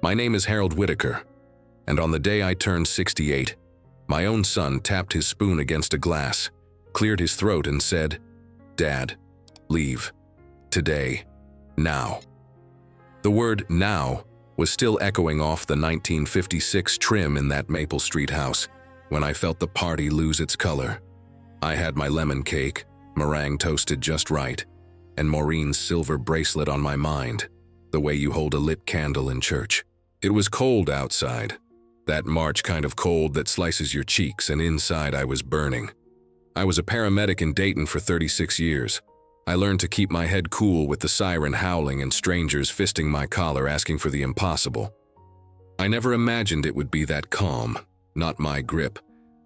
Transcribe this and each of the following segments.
My name is Harold Whitaker, and on the day I turned 68, my own son tapped his spoon against a glass, cleared his throat and said, "Dad, leave. Today. Now." The word "now" was still echoing off the 1956 trim in that Maple Street house when I felt the party lose its color. I had my lemon cake, meringue toasted just right, and Maureen's silver bracelet on my mind, the way you hold a lit candle in church. It was cold outside, that March kind of cold that slices your cheeks, and inside I was burning. I was a paramedic in Dayton for 36 years. I learned to keep my head cool with the siren howling and strangers fisting my collar asking for the impossible. I never imagined it would be that calm, not my grip,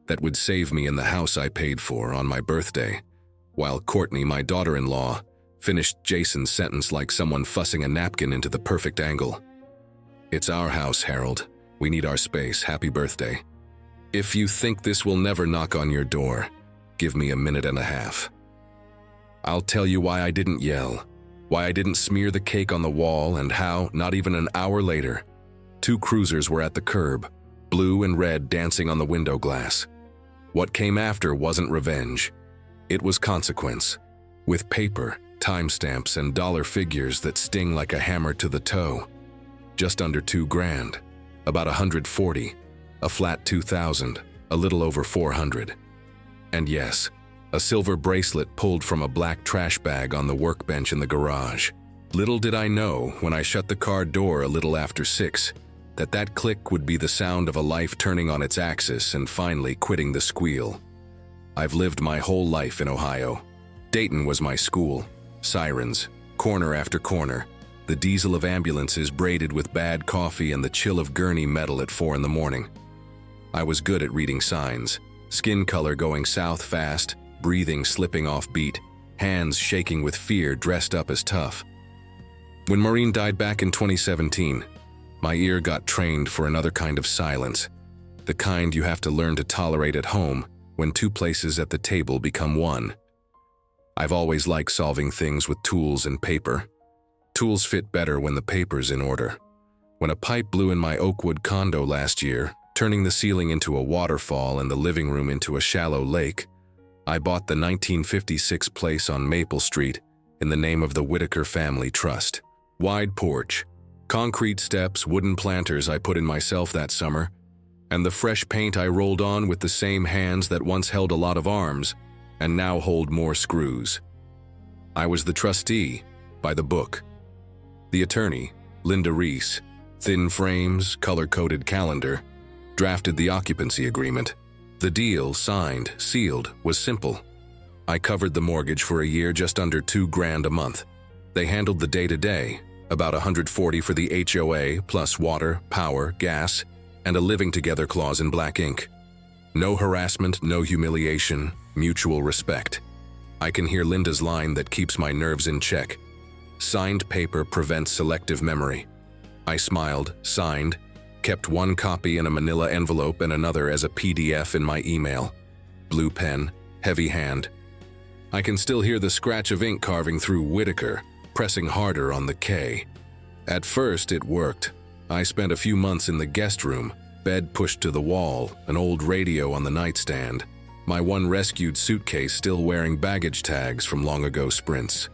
that would save me in the house I paid for on my birthday, while Courtney, my daughter-in-law, finished Jason's sentence like someone fussing a napkin into the perfect angle. "It's our house, Harold. We need our space. Happy birthday. If you think this will never knock on your door, give me a minute and a half. I'll tell you why I didn't yell, why I didn't smear the cake on the wall, and how, not even an hour later, 2 cruisers were at the curb, blue and red dancing on the window glass. What came after wasn't revenge. It was consequence, with paper, timestamps, and dollar figures that sting like a hammer to the toe. Just under $2,000, about 140, a flat 2,000, a little over 400. And yes, a silver bracelet pulled from a black trash bag on the workbench in the garage. Little did I know, when I shut the car door a little after 6, that click would be the sound of a life turning on its axis and finally quitting the squeal. I've lived my whole life in Ohio. Dayton was my school. Sirens, corner after corner, the diesel of ambulances braided with bad coffee and the chill of gurney metal at 4 in the morning. I was good at reading signs, skin color going south fast, breathing slipping off beat, hands shaking with fear dressed up as tough. When Maureen died back in 2017, my ear got trained for another kind of silence, the kind you have to learn to tolerate at home when 2 places at the table become 1. I've always liked solving things with tools and paper. Tools fit better when the paper's in order. When a pipe blew in my Oakwood condo last year, turning the ceiling into a waterfall and the living room into a shallow lake, I bought the 1956 place on Maple Street in the name of the Whitaker Family Trust. Wide porch, concrete steps, wooden planters I put in myself that summer, and the fresh paint I rolled on with the same hands that once held a lot of arms and now hold more screws. I was the trustee, by the book. The attorney, Linda Reese, thin frames, color-coded calendar, drafted the occupancy agreement. The deal, signed, sealed, was simple. I covered the mortgage for a year just under $2,000 a month. They handled the day-to-day, about $140 for the HOA, plus water, power, gas, and a living together clause in black ink. No harassment, no humiliation, mutual respect. I can hear Linda's line that keeps my nerves in check. Signed paper prevents selective memory. I smiled, signed, kept 1 copy in a manila envelope and another as a PDF in my email. Blue pen, heavy hand. I can still hear the scratch of ink carving through Whitaker, pressing harder on the K. At first, it worked. I spent a few months in the guest room, bed pushed to the wall, an old radio on the nightstand, my 1 rescued suitcase still wearing baggage tags from long ago sprints.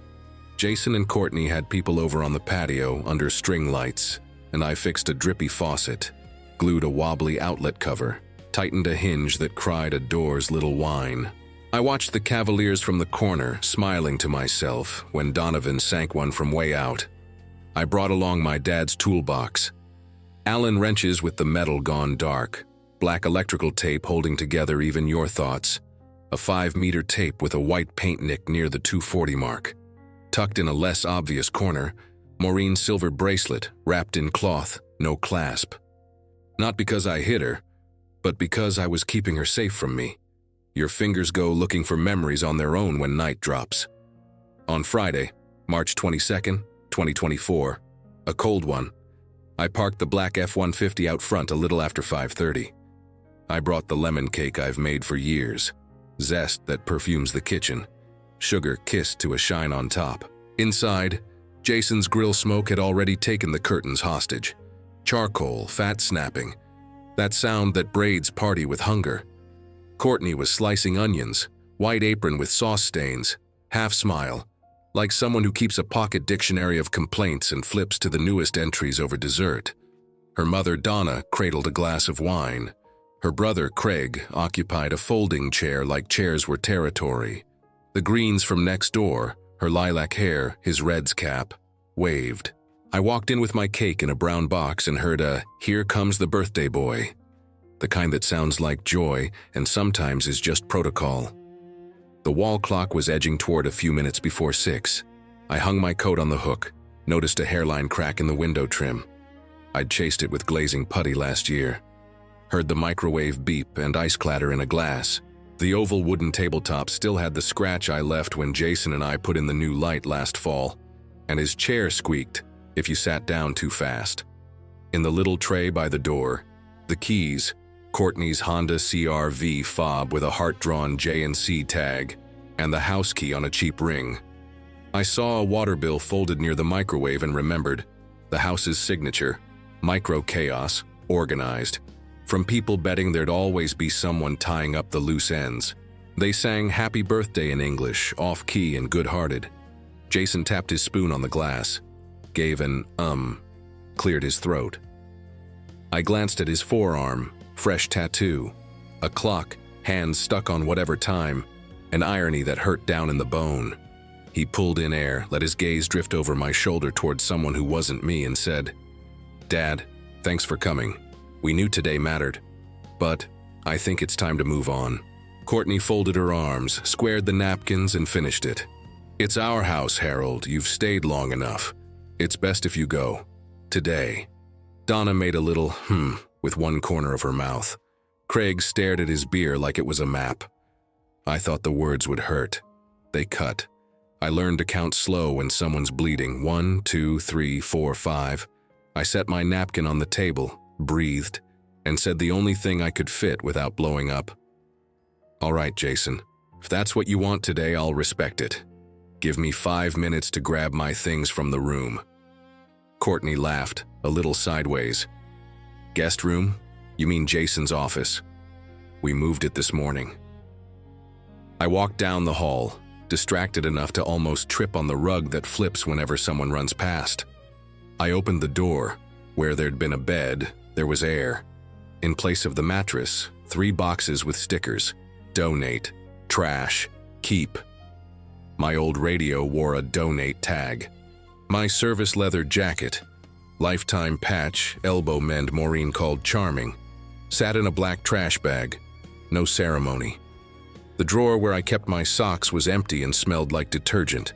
Jason and Courtney had people over on the patio under string lights, and I fixed a drippy faucet, glued a wobbly outlet cover, tightened a hinge that cried a door's little whine. I watched the Cavaliers from the corner, smiling to myself when Donovan sank one from way out. I brought along my dad's toolbox. Allen wrenches with the metal gone dark, black electrical tape holding together even your thoughts, a 5-meter tape with a white paint nick near the 240 mark. Tucked in a less obvious corner, Maureen's silver bracelet, wrapped in cloth, no clasp. Not because I hid her, but because I was keeping her safe from me. Your fingers go looking for memories on their own when night drops. On Friday, March 22nd, 2024, a cold one, I parked the black F-150 out front a little after 5:30. I brought the lemon cake I've made for years, zest that perfumes the kitchen, sugar kissed to a shine on top. Inside, Jason's grill smoke had already taken the curtains hostage. Charcoal, fat snapping. That sound that braids party with hunger. Courtney was slicing onions, white apron with sauce stains, half smile, like someone who keeps a pocket dictionary of complaints and flips to the newest entries over dessert. Her mother, Donna, cradled a glass of wine. Her brother, Craig, occupied a folding chair like chairs were territory. The Greens from next door, her lilac hair, his Reds cap, waved. I walked in with my cake in a brown box and heard a "Here comes the birthday boy," the kind that sounds like joy and sometimes is just protocol. The wall clock was edging toward a few minutes before 6. I hung my coat on the hook, noticed a hairline crack in the window trim. I'd chased it with glazing putty last year. Heard the microwave beep and ice clatter in a glass. The oval wooden tabletop still had the scratch I left when Jason and I put in the new light last fall, and his chair squeaked if you sat down too fast. In the little tray by the door, the keys, Courtney's Honda CR-V fob with a heart-drawn J&C tag, and the house key on a cheap ring. I saw a water bill folded near the microwave and remembered the house's signature, micro chaos, organized. From people betting there'd always be someone tying up the loose ends. They sang happy birthday in English, off-key and good-hearted. Jason tapped his spoon on the glass, gave an cleared his throat. I glanced at his forearm, fresh tattoo, a clock, hands stuck on whatever time, an irony that hurt down in the bone. He pulled in air, let his gaze drift over my shoulder toward someone who wasn't me and said, "Dad, thanks for coming. We knew today mattered, but I think it's time to move on." Courtney folded her arms, squared the napkins, and finished it. "It's our house, Harold. You've stayed long enough. It's best if you go. Today." Donna made a little with one corner of her mouth. Craig stared at his beer like it was a map. I thought the words would hurt. They cut. I learned to count slow when someone's bleeding. 1, 2, 3, 4, 5. I set my napkin on the table, breathed, and said the only thing I could fit without blowing up. "All right, Jason. If that's what you want today, I'll respect it. Give me 5 minutes to grab my things from the room." Courtney laughed, a little sideways. "Guest room? You mean Jason's office? We moved it this morning." I walked down the hall, distracted enough to almost trip on the rug that flips whenever someone runs past. I opened the door. Where there'd been a bed, there was air. In place of the mattress, 3 boxes with stickers: donate, trash, keep. My old radio wore a donate tag. My service leather jacket, lifetime patch, elbow mend Maureen called charming, sat in a black trash bag. No ceremony. The drawer where I kept my socks was empty and smelled like detergent.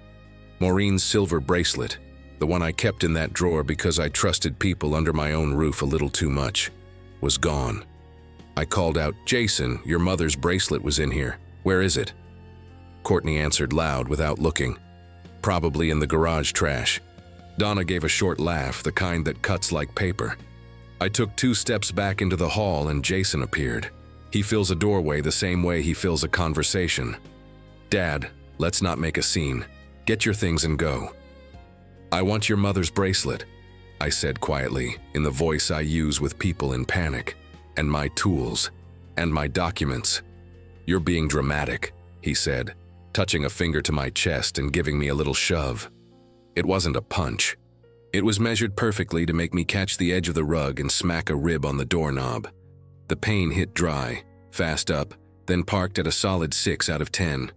Maureen's silver bracelet, the one I kept in that drawer because I trusted people under my own roof a little too much, was gone. I called out, "Jason, your mother's bracelet was in here. Where is it?" Courtney answered loud without looking. "Probably in the garage trash." Donna gave a short laugh, the kind that cuts like paper. I took 2 steps back into the hall and Jason appeared. He fills a doorway the same way he fills a conversation. "Dad, let's not make a scene. Get your things and go." "I want your mother's bracelet," I said quietly, in the voice I use with people in panic. "And my tools. And my documents." "You're being dramatic," he said, touching a finger to my chest and giving me a little shove. It wasn't a punch. It was measured perfectly to make me catch the edge of the rug and smack a rib on the doorknob. The pain hit dry, fast up, then parked at a solid 6 out of 10.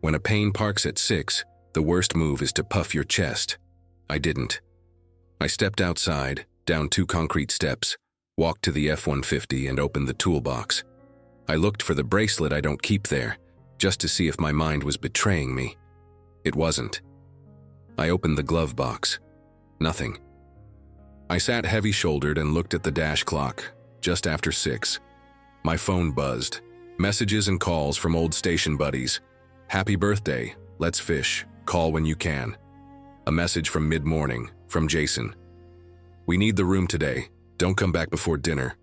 When a pain parks at 6, the worst move is to puff your chest. I didn't. I stepped outside, down 2 concrete steps, walked to the F-150 and opened the toolbox. I looked for the bracelet I don't keep there, just to see if my mind was betraying me. It wasn't. I opened the glove box. Nothing. I sat heavy-shouldered and looked at the dash clock, just after 6. My phone buzzed. Messages and calls from old station buddies. "Happy birthday, let's fish, call when you can." A message from mid-morning, from Jason. "We need the room today, don't come back before dinner."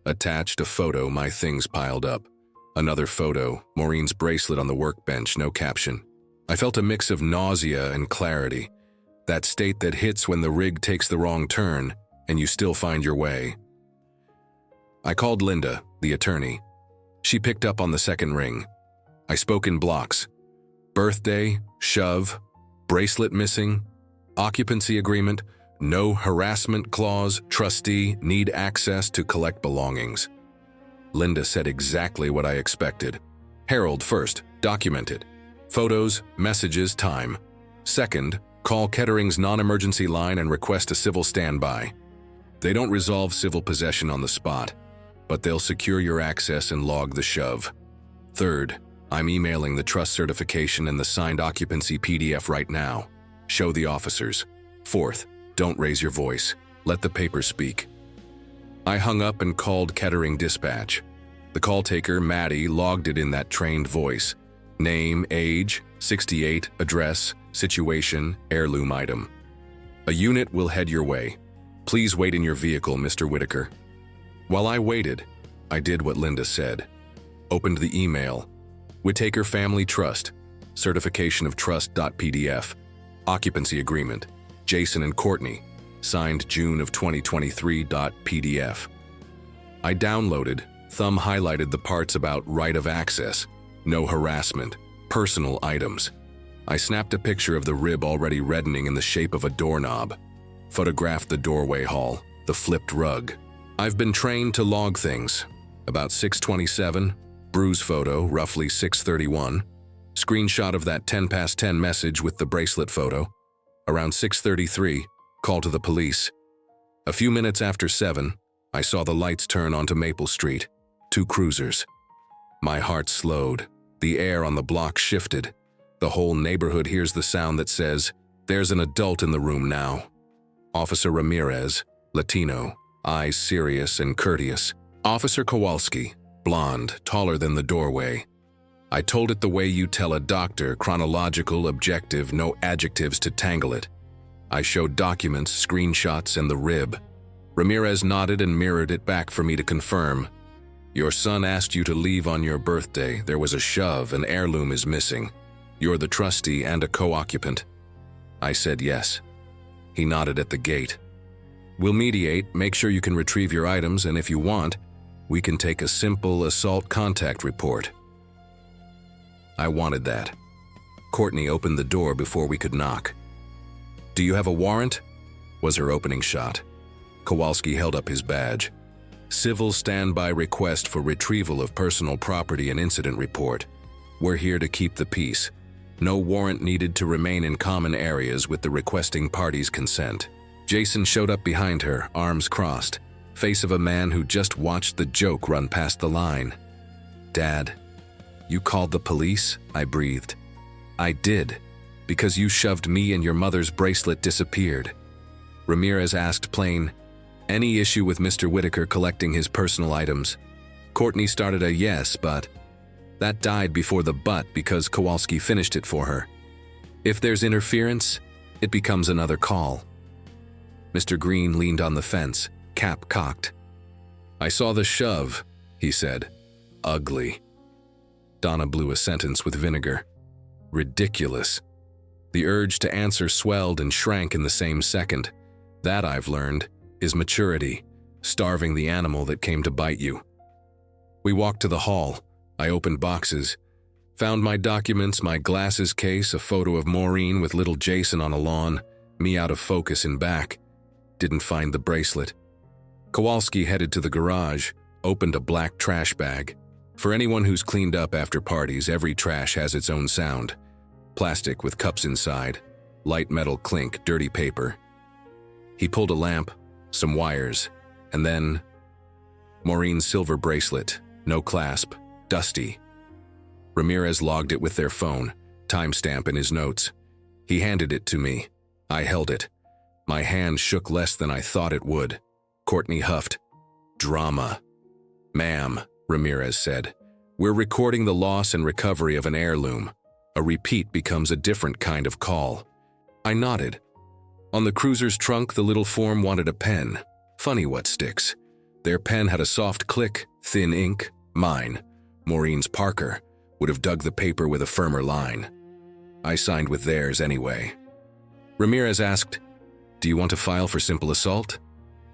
Attached a photo, my things piled up. Another photo, Maureen's bracelet on the workbench, no caption. I felt a mix of nausea and clarity, that state that hits when the rig takes the wrong turn and you still find your way. I called Linda, the attorney. She picked up on the second ring. I spoke in blocks. Birthday, shove, bracelet missing, occupancy agreement, no harassment clause, trustee, need access to collect belongings. Linda said exactly what I expected. Herald first, document it. Photos, messages, time. Second, call Kettering's non-emergency line and request a civil standby. They don't resolve civil possession on the spot, but they'll secure your access and log the shove. Third, I'm emailing the trust certification and the signed occupancy PDF right now. Show the officers. Fourth, don't raise your voice. Let the papers speak. I hung up and called Kettering Dispatch. The call taker, Maddie, logged it in that trained voice. Name, age, 68, address, situation, heirloom item. A unit will head your way. Please wait in your vehicle, Mr. Whitaker. While I waited, I did what Linda said. Opened the email. Whitaker Family Trust, certification of trust.pdf, occupancy agreement, Jason and Courtney, signed June of 2023.pdf. I downloaded, thumb highlighted the parts about right of access, no harassment, personal items. I snapped a picture of the rib already reddening in the shape of a doorknob, photographed the doorway hall, the flipped rug. I've been trained to log things. About 6:27, bruise photo, roughly 6:31, screenshot of that 10 past 10 message with the bracelet photo. Around 6:33, call to the police. A few minutes after 7, I saw the lights turn onto Maple Street, 2 cruisers. My heart slowed. The air on the block shifted. The whole neighborhood hears the sound that says, "There's an adult in the room now." Officer Ramirez, Latino, eyes serious and courteous. Officer Kowalski, blonde, taller than the doorway. I told it the way you tell a doctor, chronological, objective, no adjectives to tangle it. I showed documents, screenshots, and the rib. Ramirez nodded and mirrored it back for me to confirm. Your son asked you to leave on your birthday. There was a shove, an heirloom is missing. You're the trustee and a co-occupant. I said yes. He nodded at the gate. We'll mediate, make sure you can retrieve your items, and if you want, we can take a simple assault contact report. I wanted that. Courtney opened the door before we could knock. Do you have a warrant? Was her opening shot. Kowalski held up his badge. Civil standby request for retrieval of personal property and incident report. We're here to keep the peace. No warrant needed to remain in common areas with the requesting party's consent. Jason showed up behind her, arms crossed, face of a man who just watched the joke run past the line. Dad, you called the police? I breathed. I did, because you shoved me and your mother's bracelet disappeared. Ramirez asked plain, any issue with Mr. Whitaker collecting his personal items? Courtney started a yes, but that died before the but because Kowalski finished it for her. If there's interference, it becomes another call. Mr. Green leaned on the fence, cap cocked. I saw the shove, he said. Ugly. Donna blew a sentence with vinegar. Ridiculous. The urge to answer swelled and shrank in the same second. That, I've learned, is maturity, starving the animal that came to bite you. We walked to the hall. I opened boxes, found my documents, my glasses case, a photo of Maureen with little Jason on a lawn, me out of focus in back. Didn't find the bracelet. Kowalski headed to the garage, opened a black trash bag. For anyone who's cleaned up after parties, every trash has its own sound. Plastic with cups inside, light metal clink, dirty paper. He pulled a lamp, some wires, and then Maureen's silver bracelet, no clasp, dusty. Ramirez logged it with their phone, timestamp in his notes. He handed it to me. I held it. My hand shook less than I thought it would. Courtney huffed. Drama. Ma'am, Ramirez said, we're recording the loss and recovery of an heirloom. A repeat becomes a different kind of call. I nodded. On the cruiser's trunk, the little form wanted a pen. Funny what sticks. Their pen had a soft click, thin ink. Mine, Maureen's Parker, would have dug the paper with a firmer line. I signed with theirs anyway. Ramirez asked, do you want to file for simple assault?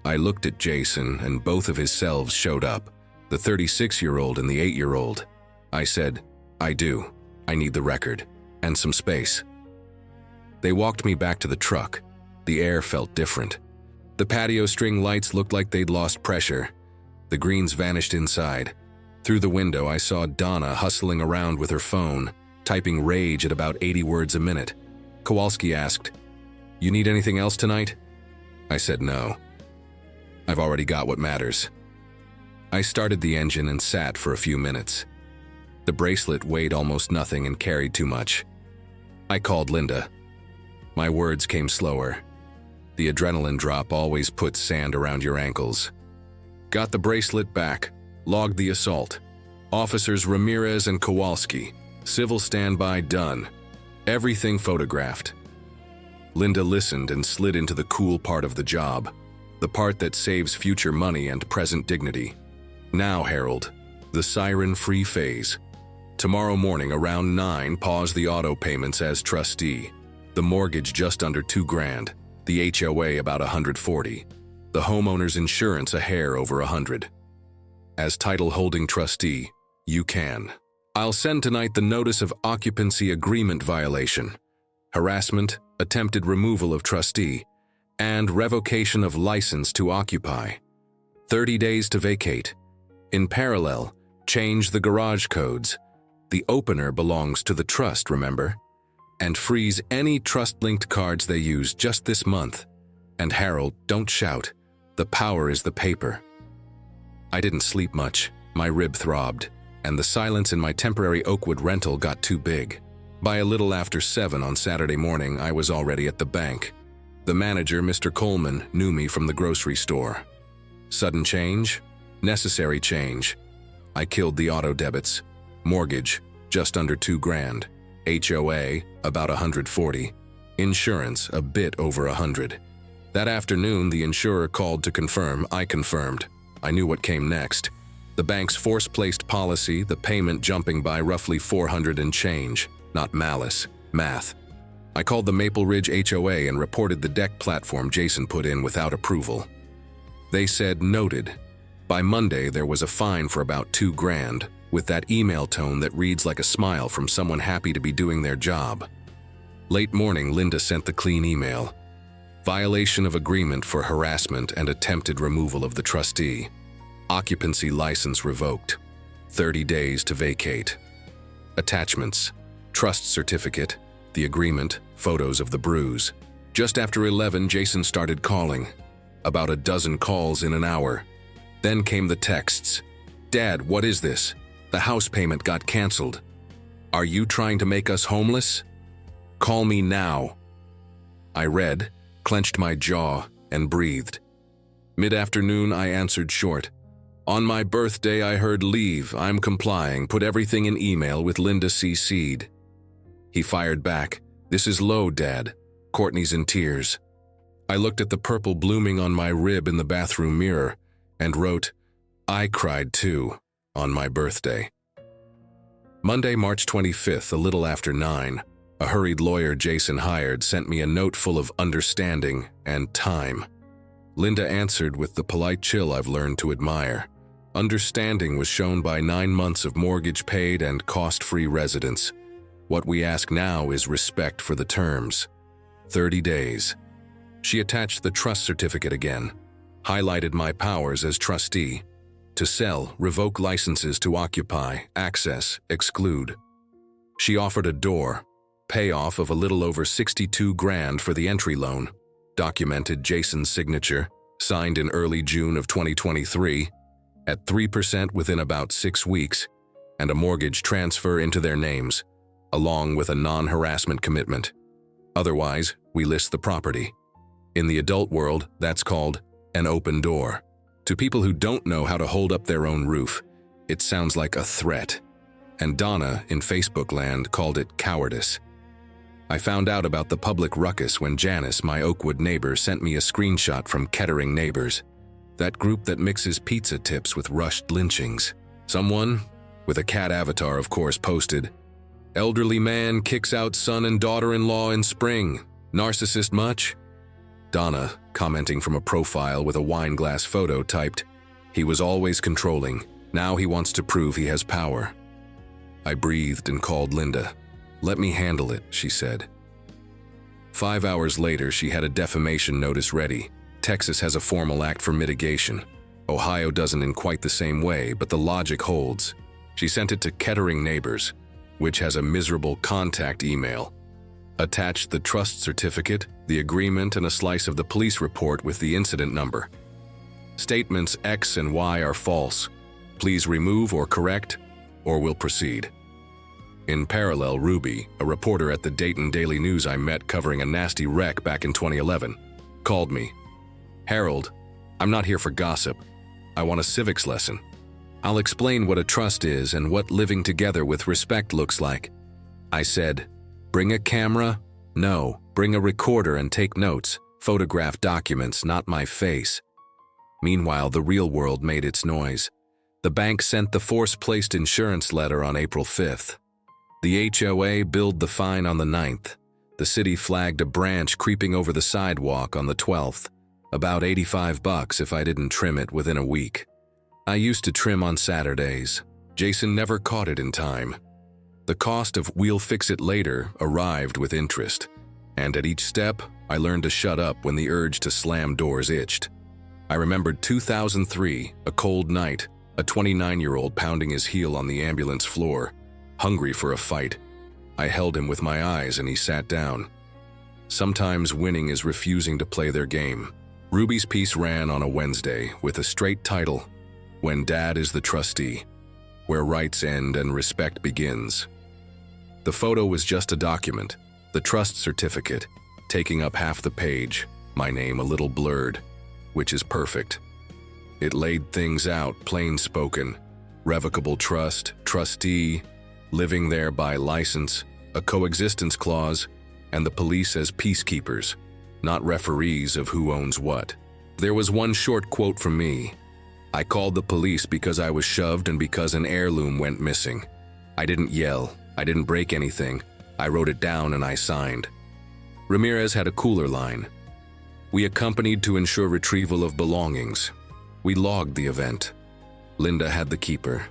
I looked at Jason, and both of his selves showed up, the 36-year-old and the 8-year-old. I said, I do. I need the record. And some space. They walked me back to the truck. The air felt different. The patio string lights looked like they'd lost pressure. The greens vanished inside. Through the window, I saw Donna hustling around with her phone, typing rage at about 80 words a minute. Kowalski asked, "You need anything else tonight?" I said no. I've already got what matters. I started the engine and sat for a few minutes. The bracelet weighed almost nothing and carried too much. I called Linda. My words came slower. The adrenaline drop always puts sand around your ankles. Got the bracelet back. Logged the assault. Officers Ramirez and Kowalski. Civil standby done. Everything photographed. Linda listened and slid into the cool part of the job. The part that saves future money and present dignity. Now, Harold, the siren-free phase. Tomorrow morning around 9, pause the auto payments as trustee. The mortgage just under $2,000. The HOA about $140. The homeowner's insurance a hair over $100. As title-holding trustee, you can. I'll send tonight the notice of occupancy agreement violation, harassment, attempted removal of trustee, and revocation of license to occupy. 30 days to vacate. In parallel, change the garage codes. The opener belongs to the trust, remember? And freeze any trust-linked cards they use just this month. And Harold, don't shout. The power is the paper. I didn't sleep much. My rib throbbed, and the silence in my temporary Oakwood rental got too big. By a little after 7 on Saturday morning, I was already at the bank. The manager, Mr. Coleman, knew me from the grocery store. Sudden change? Necessary change. I killed the auto debits. Mortgage, just under $2,000. HOA, about $140. Insurance, a bit over $100. That afternoon, the insurer called to confirm. I confirmed. I knew what came next. The bank's force-placed policy, the payment jumping by roughly $400 and change. Not malice, math. I called the Maple Ridge HOA and reported the deck platform Jason put in without approval. They said noted. By Monday, there was a fine for about $2,000, with that email tone that reads like a smile from someone happy to be doing their job. Late morning, Linda sent the clean email. Violation of agreement for harassment and attempted removal of the trustee. Occupancy license revoked. 30 days to vacate. Attachments. Trust certificate. The agreement. Photos of the bruise. Just after 11, Jason started calling. About a dozen calls in an hour. Then came the texts. "Dad, what is this? The house payment got canceled. Are you trying to make us homeless? Call me now." I read, clenched my jaw, and breathed. Mid-afternoon, I answered short. "On my birthday, I heard leave. I'm complying. Put everything in email with Linda CC'd." He fired back. "This is low, Dad. Courtney's in tears." I looked at the purple blooming on my rib in the bathroom mirror and wrote, "I cried too, on my birthday." Monday, March 25th, a little after 9, a hurried lawyer Jason hired sent me a note full of understanding and time. Linda answered with the polite chill I've learned to admire. Understanding was shown by 9 months of mortgage paid and cost-free residence. What we ask now is respect for the terms. 30 days. She attached the trust certificate again, highlighted my powers as trustee. To sell, revoke licenses to occupy, access, exclude. She offered a door, payoff of a little over $62,000 for the entry loan, documented Jason's signature, signed in early June of 2023, at 3% within about 6 weeks, and a mortgage transfer into their names, along with a non-harassment commitment. Otherwise, we list the property. In the adult world, that's called an open door. To people who don't know how to hold up their own roof, it sounds like a threat. And Donna, in Facebook land, called it cowardice. I found out about the public ruckus when Janice, my Oakwood neighbor, sent me a screenshot from Kettering Neighbors, that group that mixes pizza tips with rushed lynchings. Someone, with a cat avatar of course, posted, "Elderly man kicks out son and daughter-in-law in spring. Narcissist much?" Donna, commenting from a profile with a wine glass photo, typed, "He was always controlling. Now he wants to prove he has power." I breathed and called Linda. "Let me handle it," she said. 5 hours later, she had a defamation notice ready. Texas has a formal act for mitigation. Ohio doesn't in quite the same way, but the logic holds. She sent it to Kettering Neighbors, which has a miserable contact email. Attached the trust certificate, the agreement, and a slice of the police report with the incident number. Statements X and Y are false. Please remove or correct, or we'll proceed. In parallel, Ruby, a reporter at the Dayton Daily News I met covering a nasty wreck back in 2011, called me. "Harold, I'm not here for gossip. I want a civics lesson. I'll explain what a trust is and what living together with respect looks like." I said, "Bring a camera? No, bring a recorder and take notes. Photograph documents, not my face." Meanwhile, the real world made its noise. The bank sent the force-placed insurance letter on April 5th. The HOA billed the fine on the 9th. The city flagged a branch creeping over the sidewalk on the 12th. About $85 if I didn't trim it within a week. I used to trim on Saturdays. Jason never caught it in time. The cost of "we'll fix it later" arrived with interest. And at each step, I learned to shut up when the urge to slam doors itched. I remembered 2003, a cold night, a 29-year-old pounding his heel on the ambulance floor, hungry for a fight. I held him with my eyes and he sat down. Sometimes winning is refusing to play their game. Ruby's piece ran on a Wednesday with a straight title, "When Dad is the Trustee, Where Rights End and Respect Begins." The photo was just a document, the trust certificate, taking up half the page, my name a little blurred, which is perfect. It laid things out, plain spoken. Revocable trust, trustee, living there by license, a coexistence clause, and the police as peacekeepers, not referees of who owns what. There was one short quote from me. "I called the police because I was shoved and because an heirloom went missing. I didn't yell, I didn't break anything. I wrote it down and I signed." Ramirez had a cooler line. "We accompanied to ensure retrieval of belongings. We logged the event." Linda had the keeper.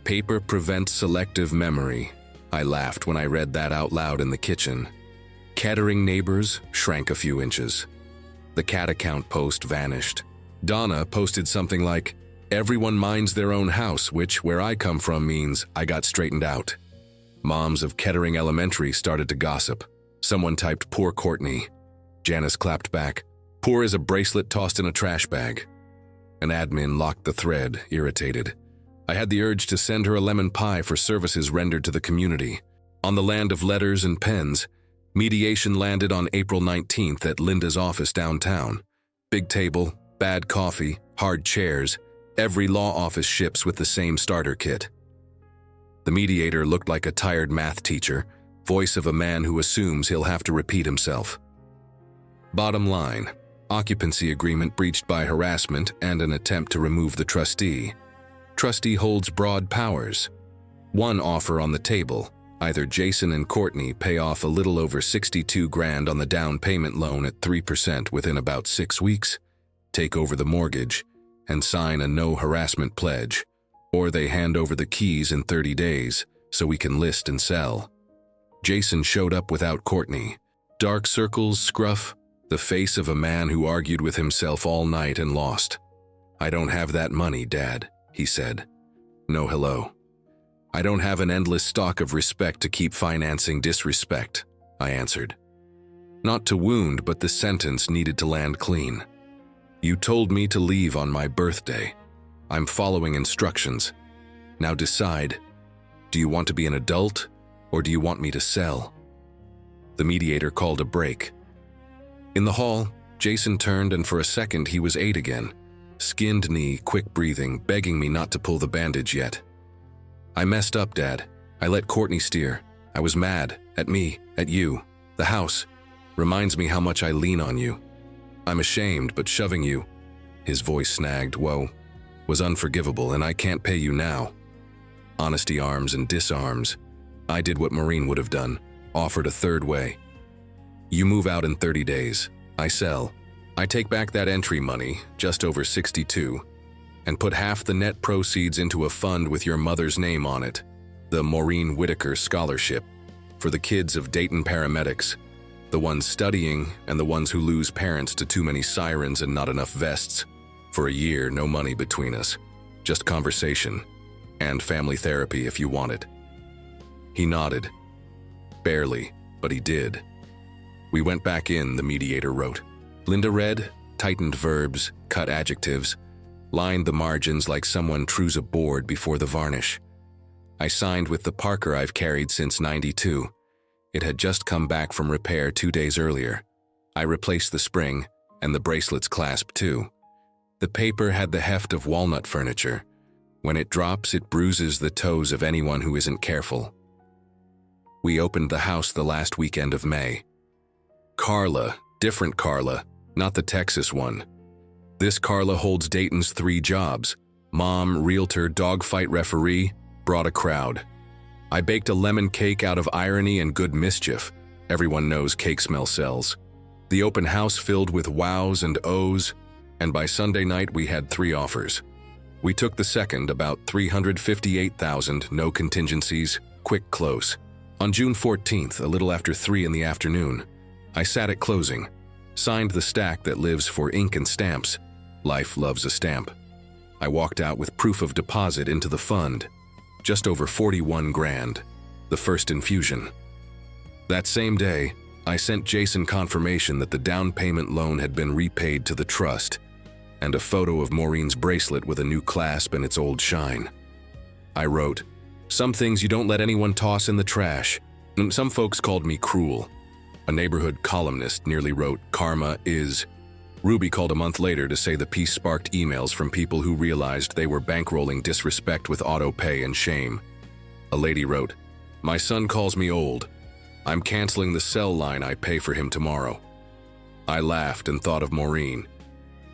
"Paper prevents selective memory." I laughed when I read that out loud in the kitchen. Kettering Neighbors shrank a few inches. The cat account post vanished. Donna posted something like, "Everyone minds their own house," which, where I come from, means I got straightened out. Moms of Kettering Elementary started to gossip. Someone typed, "Poor Courtney." Janice clapped back, "Poor as a bracelet tossed in a trash bag." An admin locked the thread, irritated. I had the urge to send her a lemon pie for services rendered to the community. On the land of letters and pens, mediation landed on April 19th at Linda's office downtown. Big table, bad coffee, hard chairs. Every law office ships with the same starter kit. The mediator looked like a tired math teacher, voice of a man who assumes he'll have to repeat himself. Bottom line, occupancy agreement breached by harassment and an attempt to remove the trustee. Trustee holds broad powers. One offer on the table: either Jason and Courtney pay off a little over $62,000 on the down payment loan at 3% within about 6 weeks, take over the mortgage, and sign a no harassment pledge, or they hand over the keys in 30 days so we can list and sell. Jason showed up without Courtney. Dark circles, scruff, the face of a man who argued with himself all night and lost. "I don't have that money, Dad," he said. "No hello. I don't have an endless stock of respect to keep financing disrespect," I answered. Not to wound, but the sentence needed to land clean. "You told me to leave on my birthday. I'm following instructions. Now decide. Do you want to be an adult, or do you want me to sell?" The mediator called a break. In the hall, Jason turned, and for a second he was 8 again. Skinned knee, quick breathing, begging me not to pull the bandage yet. "I messed up, Dad. I let Courtney steer. I was mad. At me, at you. The house reminds me how much I lean on you. I'm ashamed, but shoving you," his voice snagged, "whoa, was unforgivable, and I can't pay you now." Honesty arms and disarms. I did what Maureen would have done, offered a third way. "You move out in 30 days. I sell. I take back that entry money, just over 62, and put half the net proceeds into a fund with your mother's name on it, the Maureen Whitaker Scholarship, for the kids of Dayton paramedics, the ones studying and the ones who lose parents to too many sirens and not enough vests. For a year, no money between us, just conversation, and family therapy if you want it. He nodded. Barely, but he did. We went back in, the mediator wrote. Linda read, tightened verbs, cut adjectives, lined the margins like someone trues a board before the varnish. I signed with the Parker I've carried since '92. It had just come back from repair 2 days earlier. I replaced the spring, and the bracelet's clasp too. The paper had the heft of walnut furniture. When it drops, it bruises the toes of anyone who isn't careful. We opened the house the last weekend of May. Carla, different Carla, not the Texas one. This Carla holds Dayton's 3 jobs. Mom, realtor, dogfight referee, brought a crowd. I baked a lemon cake out of irony and good mischief. Everyone knows cake smell sells. The open house filled with wows and ohs, and by Sunday night we had 3 offers. We took the second, about $358,000, no contingencies, quick close. On June 14th, a little after 3 in the afternoon, I sat at closing, signed the stack that lives for ink and stamps. Life loves a stamp. I walked out with proof of deposit into the fund. Just over 41 grand, the first infusion. That same day, I sent Jason confirmation that the down payment loan had been repaid to the trust, and a photo of Maureen's bracelet with a new clasp and its old shine. I wrote, "Some things you don't let anyone toss in the trash." Some folks called me cruel. A neighborhood columnist nearly wrote, "Karma is." Ruby called a month later to say the piece sparked emails from people who realized they were bankrolling disrespect with auto pay and shame. A lady wrote, "My son calls me old. I'm canceling the cell line I pay for him tomorrow." I laughed and thought of Maureen.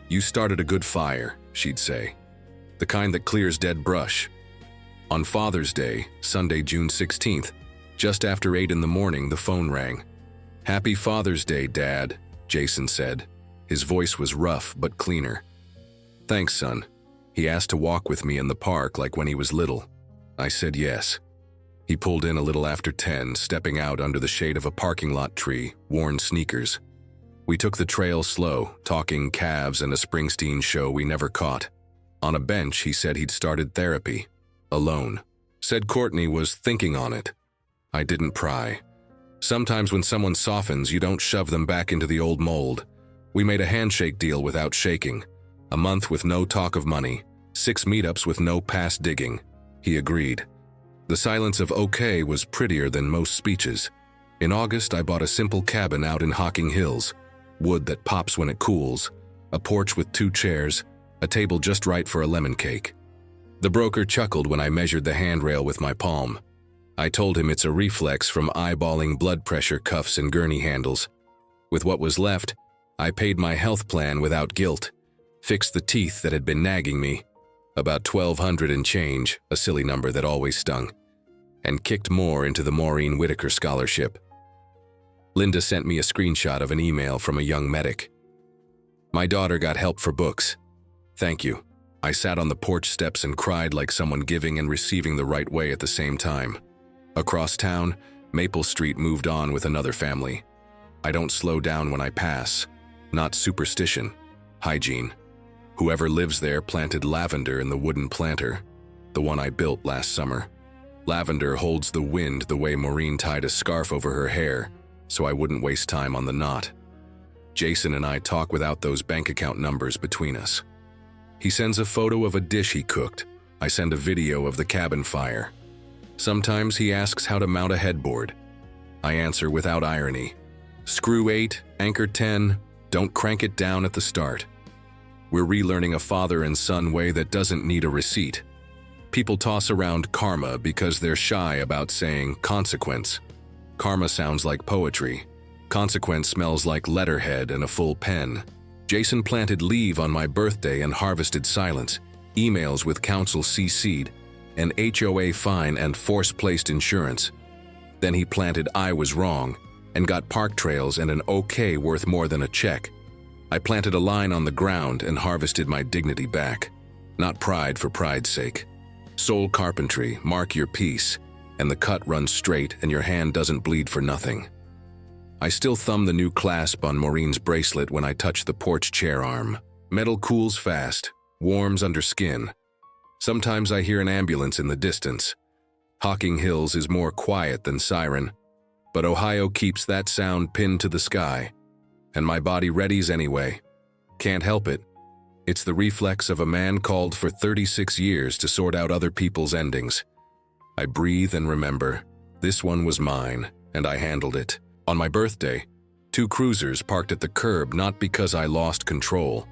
"You started a good fire," she'd say. "The kind that clears dead brush." On Father's Day, Sunday, June 16th, just after 8 in the morning, the phone rang. "Happy Father's Day, Dad," Jason said. His voice was rough but cleaner. "Thanks, son." He asked to walk with me in the park like when he was little. I said yes. He pulled in a little after 10, stepping out under the shade of a parking lot tree, worn sneakers. We took the trail slow, talking calves and a Springsteen show we never caught. On a bench, he said he'd started therapy. Alone. Said Courtney was thinking on it. I didn't pry. Sometimes when someone softens, you don't shove them back into the old mold. We made a handshake deal without shaking. A month with no talk of money. 6 meetups with no past digging. He agreed. The silence of okay was prettier than most speeches. In August, I bought a simple cabin out in Hocking Hills. Wood that pops when it cools. A porch with 2 chairs. A table just right for a lemon cake. The broker chuckled when I measured the handrail with my palm. I told him it's a reflex from eyeballing blood pressure cuffs and gurney handles. With what was left, I paid my health plan without guilt, fixed the teeth that had been nagging me, about $1,200 and change, a silly number that always stung, and kicked more into the Maureen Whitaker Scholarship. Linda sent me a screenshot of an email from a young medic. "My daughter got help for books. Thank you." I sat on the porch steps and cried like someone giving and receiving the right way at the same time. Across town, Maple Street moved on with another family. I don't slow down when I pass. Not superstition, hygiene. Whoever lives there planted lavender in the wooden planter, the one I built last summer. Lavender holds the wind the way Maureen tied a scarf over her hair, so I wouldn't waste time on the knot. Jason and I talk without those bank account numbers between us. He sends a photo of a dish he cooked. I send a video of the cabin fire. Sometimes he asks how to mount a headboard. I answer without irony. Screw 8, anchor 10, don't crank it down at the start. We're relearning a father and son way that doesn't need a receipt. People toss around karma because they're shy about saying consequence. Karma sounds like poetry. Consequence smells like letterhead and a full pen. Jason planted leave on my birthday and harvested silence, emails with counsel CC'd, an HOA fine and force-placed insurance. Then he planted I was wrong and got park trails and an okay worth more than a check. I planted a line on the ground and harvested my dignity back. Not pride for pride's sake. Soul carpentry, mark your piece, and the cut runs straight and your hand doesn't bleed for nothing. I still thumb the new clasp on Maureen's bracelet when I touch the porch chair arm. Metal cools fast, warms under skin. Sometimes I hear an ambulance in the distance. Hocking Hills is more quiet than siren, but Ohio keeps that sound pinned to the sky, and my body readies anyway. Can't help it. It's the reflex of a man called for 36 years to sort out other people's endings. I breathe and remember, this one was mine, and I handled it. On my birthday, 2 cruisers parked at the curb not because I lost control,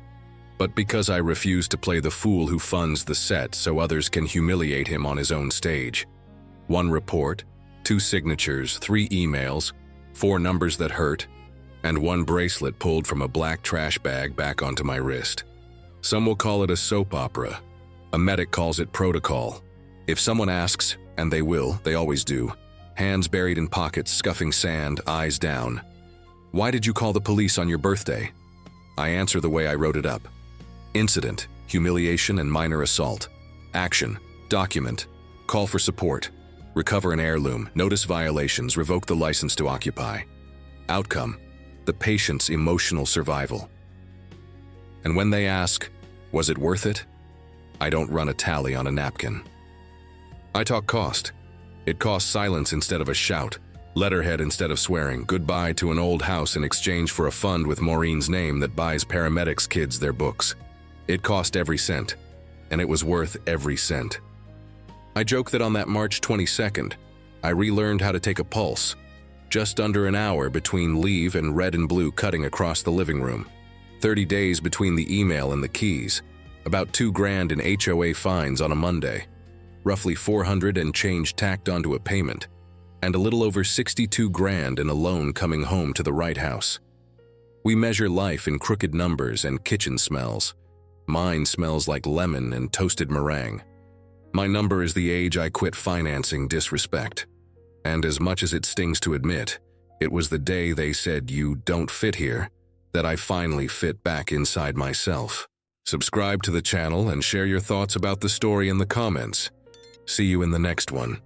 but because I refused to play the fool who funds the set so others can humiliate him on his own stage. 1 report, 2 signatures, 3 emails, 4 numbers that hurt, and 1 bracelet pulled from a black trash bag back onto my wrist. Some will call it a soap opera. A medic calls it protocol. If someone asks, and they will, they always do, hands buried in pockets, scuffing sand, eyes down, "Why did you call the police on your birthday?" I answer the way I wrote it up. Incident, humiliation and minor assault. Action, document, call for support, recover an heirloom, notice violations, revoke the license to occupy. Outcome, the patient's emotional survival. And when they ask, was it worth it? I don't run a tally on a napkin. I talk cost. It costs silence instead of a shout, letterhead instead of swearing, goodbye to an old house in exchange for a fund with Maureen's name that buys paramedics' kids their books. It cost every cent, and it was worth every cent. I joke that on that March 22nd, I relearned how to take a pulse, just under an hour between leave and red and blue cutting across the living room. 30 days between the email and the keys, about $2 grand in HOA fines on a Monday, roughly 400 and change tacked onto a payment, and a little over 62 grand in a loan coming home to the right house. We measure life in crooked numbers and kitchen smells. Mine smells like lemon and toasted meringue. My number is the age I quit financing disrespect. And as much as it stings to admit, it was the day they said you don't fit here, that I finally fit back inside myself. Subscribe to the channel and share your thoughts about the story in the comments. See you in the next one.